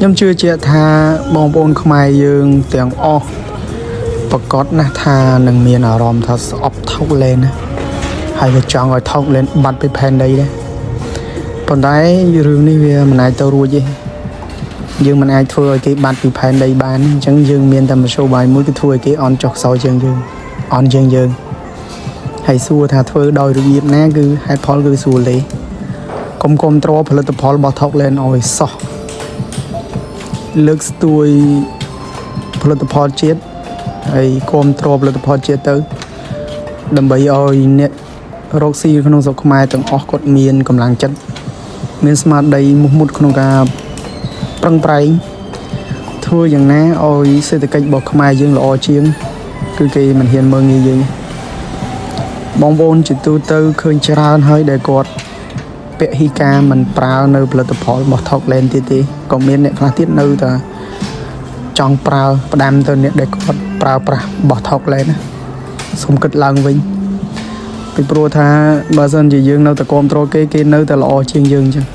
ខ្ញុំជឿជាក់ថាបងប្អូនខ្មែរយើងទាំងអស់ប្រកាសណាស់ថានឹងមានអារម្មណ៍ថាស្អប់ថោកលែនណាហើយក៏ចង់ឲ្យថោកលែនបាត់ពីផែនដីដែរប៉ុន្តែរឿងនេះវាមិនអាចទៅរួចទេយើងមិនអាចធ្វើឲ្យគេបាត់ពីផែនដីបានអញ្ចឹងយើងមានតែមធ្យោបាយមួយគឺធ្វើឲ្យគេអន់ចុះខ្សោយជាងយើងអន់ជាងយើងហើយសួរថាធ្វើដោយរបៀបណាគឺហេតុផលគឺសួរលេកុំគ្រប់គ្រងផលិតផលរបស់ថោកលែនឲ្យសោះលើកស្ទួយផលិតផលជាតិហើយគ្រប់គ្រងផលិតផលជាតិទៅដើម្បីឲ្យអ្នករកស៊ីក្នុងស្រុកខ្មែរទាំងអស់គាត់មានកម្លាំងចិត្តមានស្មារតីមោះមុតក្នុងការប្រឹងប្រែងធ្វើយ៉ាងណាឲ្យសេដ្ឋកិច្ចរបស់ខ្មែរយើងល្អជាងគឺគេមិនហ៊ានមើលងាយយើងបងប្អូនជាទូទៅឃើញច្រើនហើយដែលគាត់ពហិការមិនប្រើនៅផលិតផលរបស់ថោកលែនទៀតទេក៏មានអ្នកខ្លះទៀតនៅតែចង់ប្រើផ្ដាំទៅអ្នកដែលគាត់ប្រើប្រាស់របស់ថោកលែនណាសូមគិតឡើងវិញពីព្រោះថាបើសិនជាយើងនៅតែគ្រប់គ្រងគេនៅតែល្អជាងយើងអញ្ចឹង